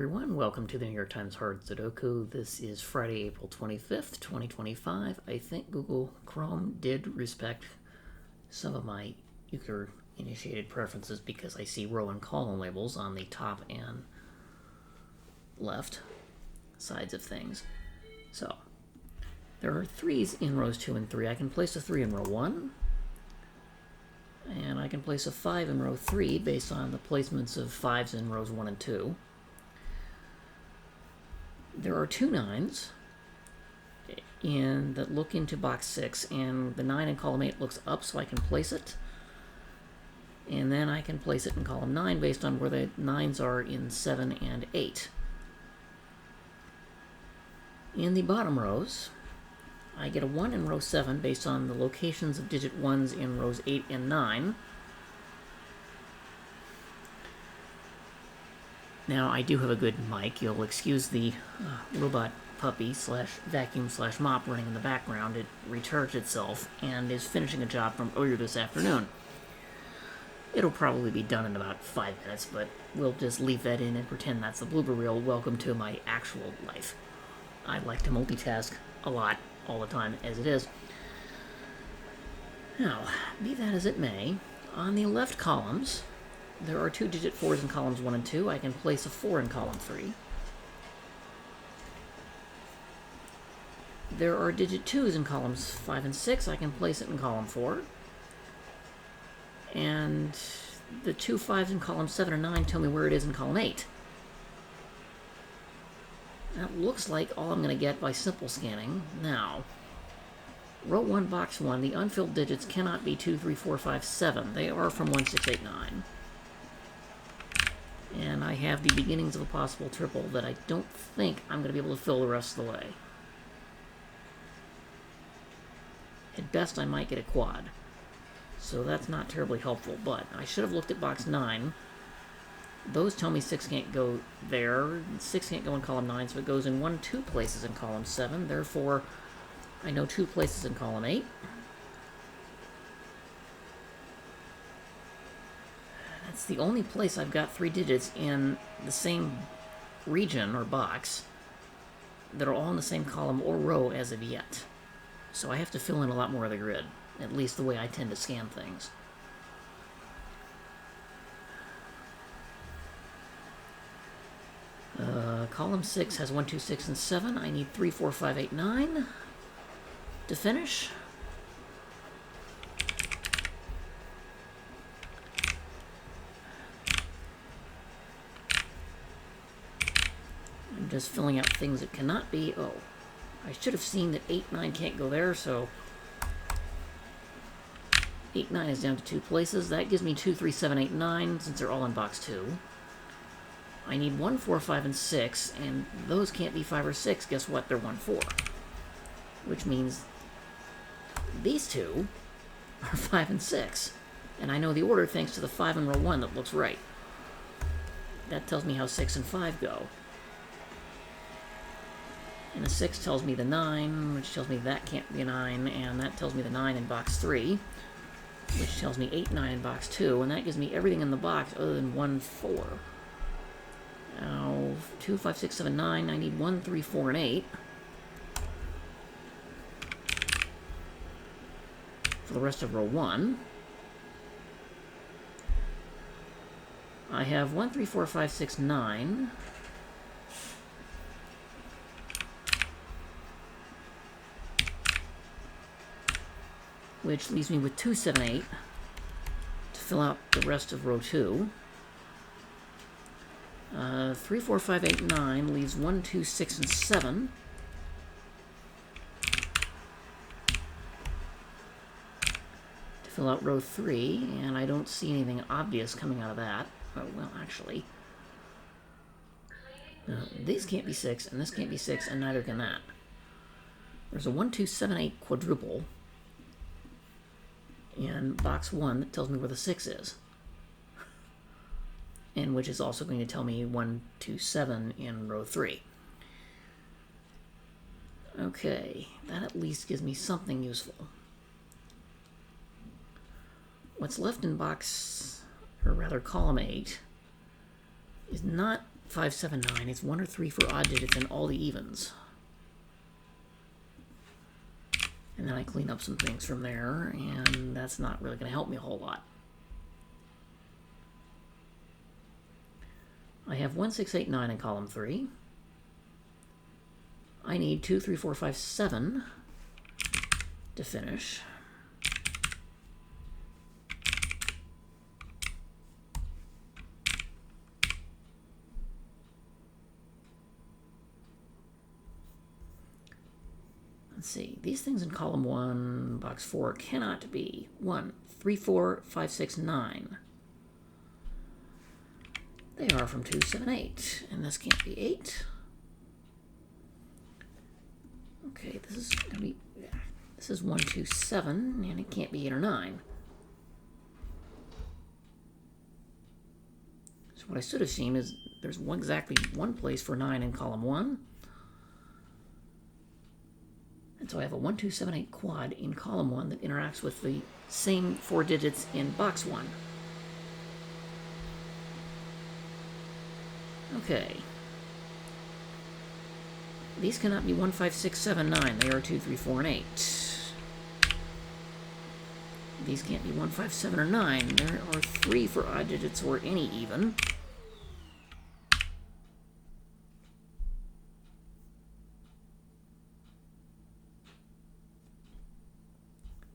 Everyone, welcome to the New York Times Hard Sudoku. This is Friday, April 25th, 2025. I think Google Chrome did respect some of my user-initiated preferences because I see row and column labels on the top and left sides of things. So, there are 3s in rows 2 and 3. I can place a 3 in row 1, and I can place a 5 in row 3 based on the placements of 5s in rows 1 and 2. There are 2 9s that look into box 6, and the 9 in column 8 looks up, so I can place it. And then I can place it in column 9 based on where the 9s are in 7 and 8. In the bottom rows, I get a 1 in row 7 based on the locations of digit 1s in rows 8 and 9. Now, I do have a good mic. You'll excuse the robot puppy / vacuum / mop running in the background. It recharged itself and is finishing a job from earlier this afternoon. It'll probably be done in about 5 minutes, but we'll just leave that in and pretend that's the blooper reel. Welcome to my actual life. I like to multitask a lot, all the time, as it is. Now, be that as it may, on the left columns, there are 2 digit 4s in columns 1 and 2. I can place a 4 in column 3. There are digit 2s in columns 5 and 6. I can place it in column 4. And the 2 5s in column 7 and 9 tell me where it is in column 8. That looks like all I'm going to get by simple scanning. Now, row 1, box 1, the unfilled digits cannot be 2, 3, 4, 5, 7. They are from 1, 6, 8, 9. And I have the beginnings of a possible triple that I don't think I'm going to be able to fill the rest of the way. At best, I might get a quad. So that's not terribly helpful, but I should have looked at box 9. Those tell me 6 can't go there. 6 can't go in column 9, so it goes in 1, 2 places in column 7. Therefore, I know 2 places in column 8. That's the only place I've got 3 digits in the same region or box that are all in the same column or row as of yet. So I have to fill in a lot more of the grid, at least the way I tend to scan things. Column 6 has 1, 2, 6, and 7. I need 3, 4, 5, 8, 9 to finish. I'm just filling out things that cannot be. Oh, I should have seen that 8, 9 can't go there, so 8, 9 is down to 2 places. That gives me 2, 3, 7, 8, 9, since they're all in box 2. I need 1, 4, 5, and 6, and those can't be 5 or 6. Guess what? They're 1, 4. Which means these 2 are 5 and 6. And I know the order thanks to the 5 in row 1 that looks right. That tells me how 6 and 5 go. And a 6 tells me the 9, which tells me that can't be a 9, and that tells me the 9 in box 3, which tells me 8, 9 in box 2, and that gives me everything in the box other than 1, 4. Now, 2, 5, 6, 7, 9, I need 1, 3, 4, and 8. For the rest of row 1. I have 1, 3, 4, 5, 6, 9. Which leaves me with 2, 7, 8 to fill out the rest of row 2. 3, 4, 5, 8, 9 leaves 1, 2, 6, and 7. To fill out row 3, and I don't see anything obvious coming out of that. Oh, well, actually. These can't be 6, and this can't be 6, and neither can that. There's a 1, 2, 7, 8 quadruple in box 1 that tells me where the 6 is. And which is also going to tell me 1, 2, 7 in row 3. Okay, that at least gives me something useful. What's left in box, or rather column 8, is not 579. It's 1 or 3 for odd digits and all the evens. And then I clean up some things from there, and that's not really going to help me a whole lot. I have 1, 6, 8, 9 in column 3. I need 2, 3, 4, 5, 7 to finish. Let's see, these things in column 1, box 4, cannot be 1, 3, 4, 5, 6, 9. They are from 2, 7, 8, and this can't be 8. Okay, this is going to be, this is 1, 2, 7, and it can't be 8 or 9. So what I should have seen is there's exactly one place for 9 in column 1. And so I have a 1, 2, 7, 8 quad in column 1 that interacts with the same 4 digits in box 1. Okay. These cannot be 1, 5, 6, 7, 9. They are 2, 3, 4, and 8. These can't be 1, 5, 7, or 9. There are 3 for odd digits or any even.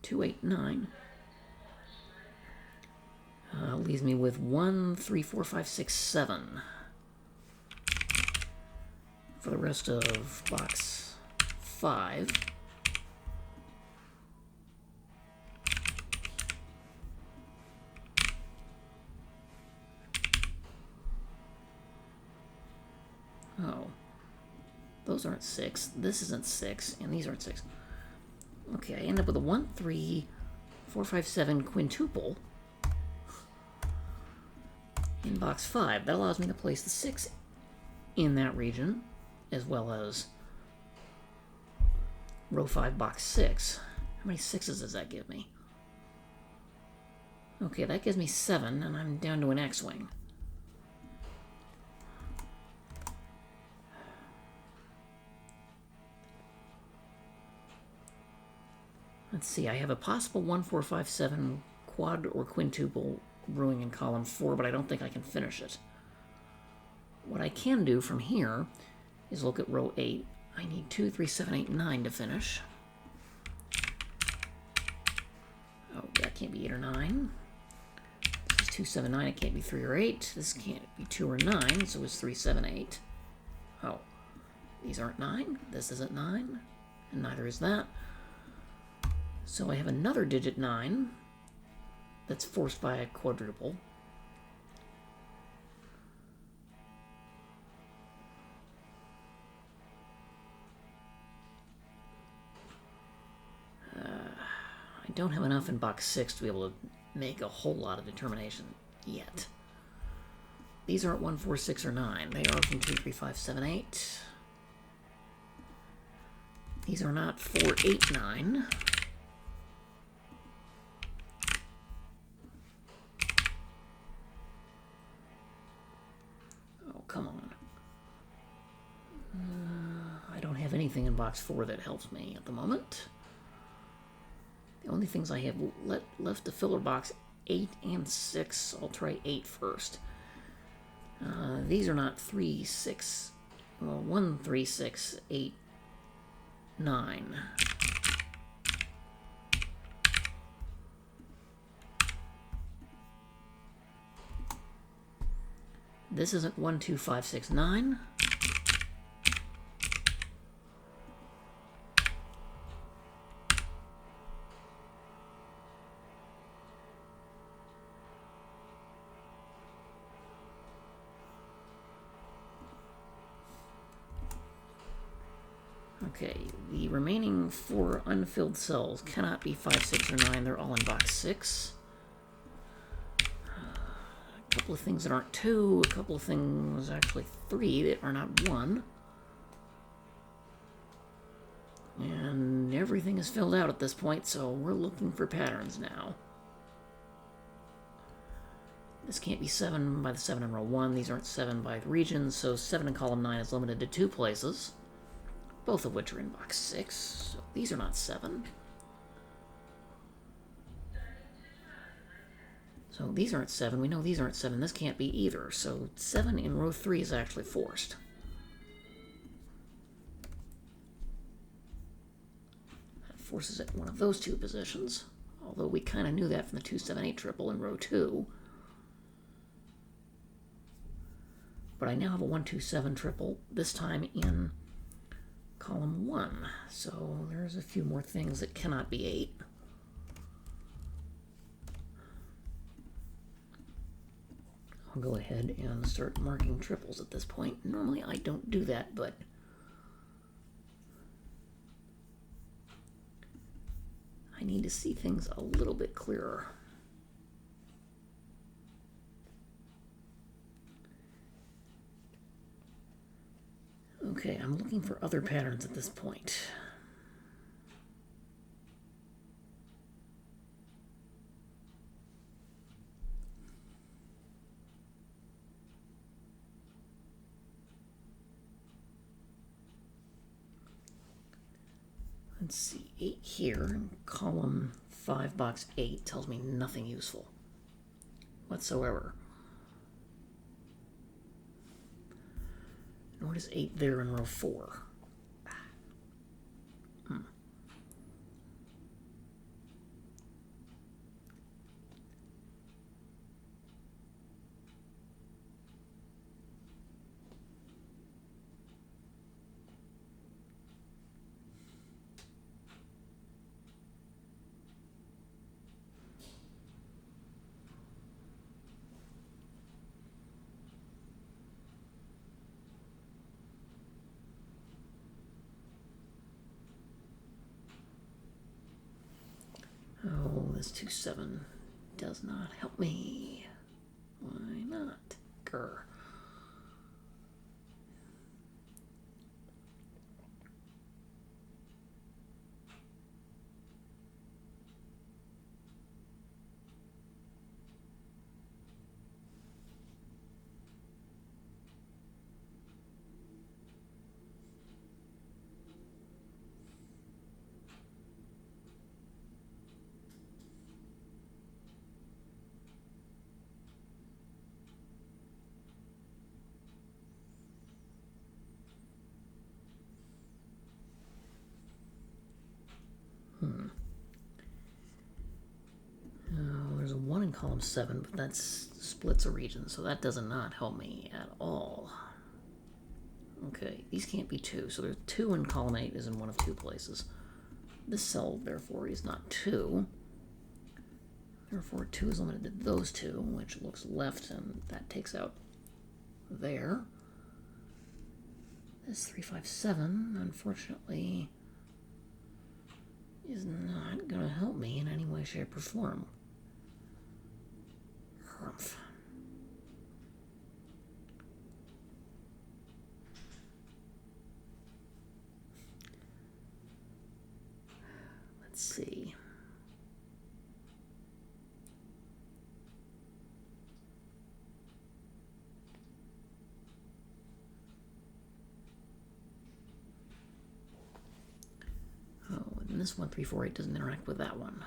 Two, 8, 9. Leaves me with 1, 3, 4, 5, 6, 7. For the rest of box 5. Oh. Those aren't 6. This isn't 6, and these aren't 6. Okay, I end up with a 1, 3, 4, 5, 7 quintuple in box 5. That allows me to place the 6 in that region, as well as row 5, box 6. How many 6s does that give me? Okay, that gives me 7, and I'm down to an X-wing. Let's see, I have a possible 1, 4, 5, 7 quad or quintuple brewing in column 4, but I don't think I can finish it. What I can do from here is look at row 8. I need 2, 3, 7, 8, 9 to finish. Oh, that can't be 8 or 9. This is 2, 7, 9. It can't be 3 or 8. This can't be 2 or 9, so it's 3, 7, 8. Oh, these aren't 9. This isn't 9, and neither is that. So I have another digit 9 that's forced by a quadruple. I don't have enough in box 6 to be able to make a whole lot of determination yet. These aren't 1, 4, 6, or 9. They are from 2, 3, 5, 7, 8. These are not 4, 8, 9. Come on. I don't have anything in box 4 that helps me at the moment. The only things I have left to fill are box 8 and 6. I'll try 8 first. These are not 3, 6. Well, 1, 3, 6, 8, 9. This isn't 1, 2, 5, 6, 9. Okay, the remaining 4 unfilled cells cannot be 5, 6, or 9. They're all in box 6. A couple of things that aren't 2, a couple of things, actually 3, that are not 1. And everything is filled out at this point, so we're looking for patterns now. This can't be 7 by the 7 in row 1. These aren't 7 by the regions, so 7 in column 9 is limited to 2 places, both of which are in box 6. So these are not 7. So these aren't 7. We know these aren't 7. This can't be either. So 7 in row 3 is actually forced. That forces it in one of those two positions, although we kind of knew that from the 278 triple in row 2. But I now have a 127 triple, this time in column 1. So there's a few more things that cannot be 8. I'll go ahead and start marking triples at this point. Normally I don't do that, but I need to see things a little bit clearer. Okay, I'm looking for other patterns at this point. Let's see, 8 here, in column 5, box 8, tells me nothing useful whatsoever. Nor does 8 there in row 4. Oh, this 2-7 does not help me. Why not? Grr. Oh, there's a 1 in column 7, but that splits a region, so that does not help me at all. Okay, these can't be 2, so there's 2 in column 8 is in one of 2 places. This cell, therefore, is not 2. Therefore, 2 is limited to those 2, which looks left, and that takes out there. This 357, unfortunately, is not going to help me in any way, shape, or form. Humph. Let's see. Oh, and this 1348 doesn't interact with that one.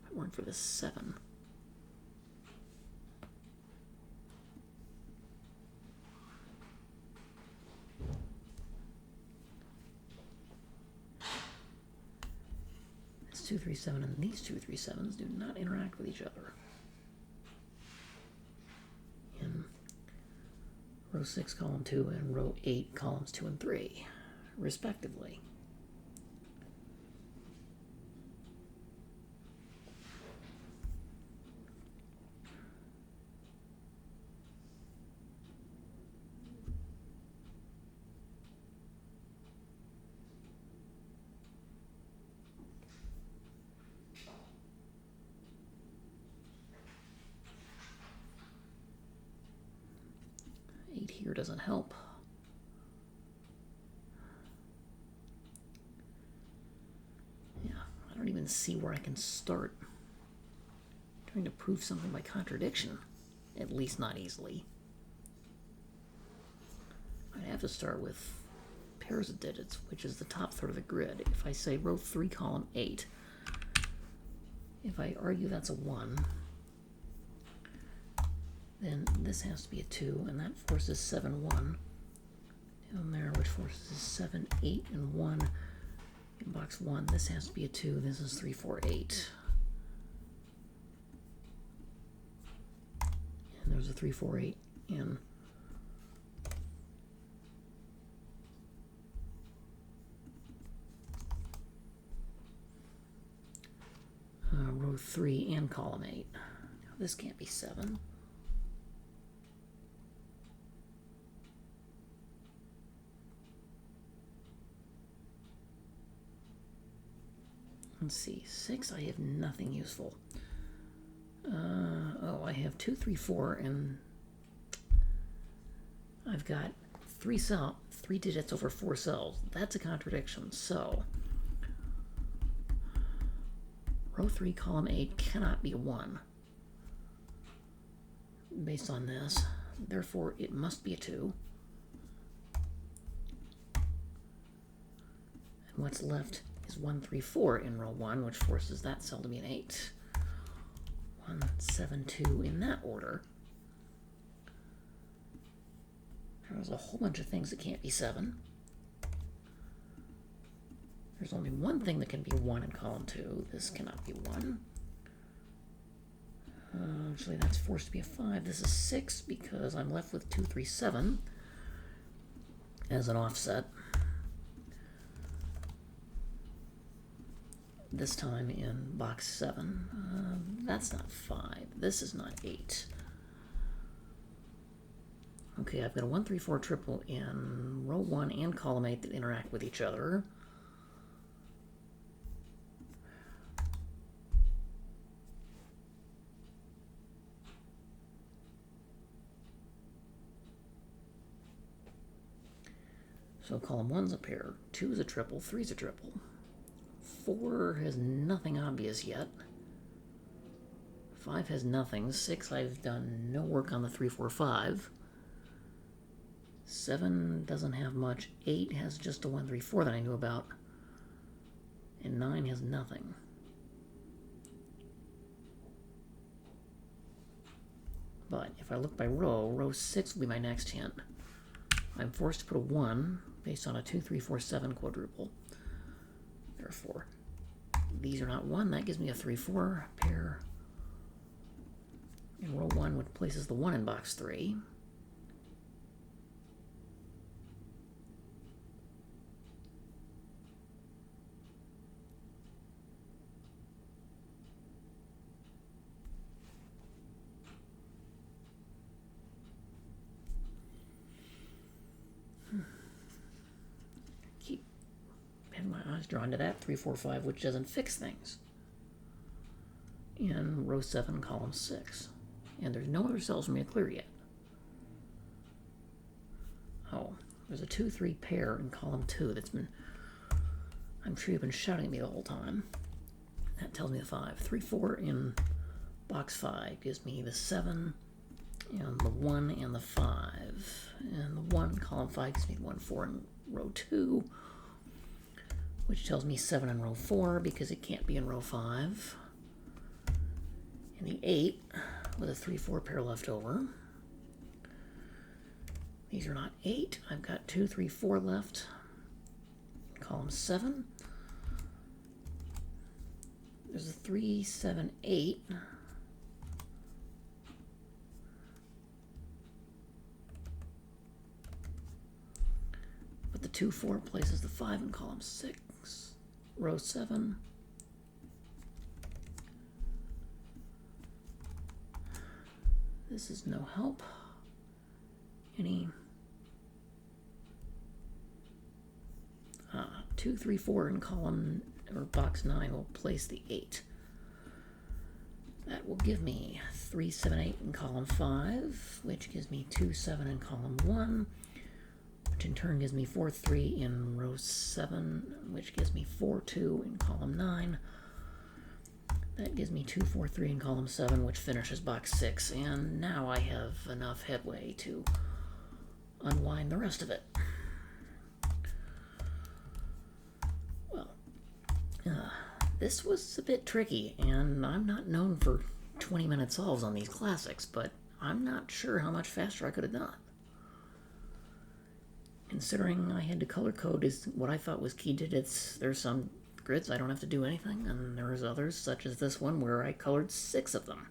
If it weren't for this 7. This 237 and these 237s do not interact with each other. In row 6, column 2, and row 8, columns 2 and 3, respectively. Here doesn't help. see where I can start trying to prove something by contradiction. At least not easily. I'd have to start with pairs of digits, which is the top third of the grid. If I say row 3, column 8, if I argue that's a 1, then this has to be a 2, and that forces 7, 1 down there, which forces 7, 8, and 1 in box 1. This has to be a 2. This is 3, 4, 8. And there's a 3, 4, 8 in row 3 and column 8. Now, this can't be 7. Let's see, 6, I have nothing useful. Oh, I have 2, 3, 4, and I've got 3 digits over 4 cells. That's a contradiction. So, row 3, column 8 cannot be a 1 based on this. Therefore, it must be a 2. And what's left is 1, 3, 4 in row 1, which forces that cell to be an 8. 1, 7, 2 in that order. There's a whole bunch of things that can't be 7. There's only one thing that can be 1 in column 2. This cannot be 1. Actually, that's forced to be a 5. This is 6 because I'm left with 2, 3, 7 as an offset. This time in box 7. That's not 5. This is not 8. Okay, I've got a 1, 3, 4 triple in row 1 and column 8 that interact with each other. So column 1's a pair, 2 is a triple, 3's a triple. 4 has nothing obvious yet. 5 has nothing. 6, I've done no work on the 3, 4, 5. 7 doesn't have much. 8 has just a 1, 3, 4 that I knew about. And 9 has nothing. But if I look by row 6 will be my next hint. I'm forced to put a 1 based on a 2, 3, 4, 7 quadruple. Therefore, these are not 1. That gives me a 3, 4 pair. In row 1, which places the 1 in box 3. Keep having my eyes drawn to that 3, 4, 5, which doesn't fix things. In row 7, column 6. And there's no other cells for me to clear yet. Oh, there's a 2, 3 pair in column 2 that's been, I'm sure you've been shouting at me the whole time. That tells me the 5. 3, 4 in box 5 gives me the 7 and the 1 and the 5. And the 1 in column 5 gives me the 1, 4 in row 2, which tells me 7 in row 4 because it can't be in row 5. And the 8 with a 3, 4 pair left over. These are not 8. I've got 2, 3, 4 left. Column 7. There's a 3, 7, 8. But the 2, 4 places the 5 in column 6. Row 7. This is no help. Any 2, 3, 4 in column or box 9 will place the 8. That will give me 3, 7, 8 in column 5, which gives me 2, 7 in column 1, which in turn gives me 4, 3 in row 7, which gives me 4, 2 in column 9, That gives me 2, 4, 3 in column 7, which finishes box 6, and now I have enough headway to unwind the rest of it. Well, this was a bit tricky, and I'm not known for 20-minute solves on these classics, but I'm not sure how much faster I could have done. Considering I had to color code is what I thought was key digits, there's some grids I don't have to do anything, and there's others, such as this one, where I colored 6 of them.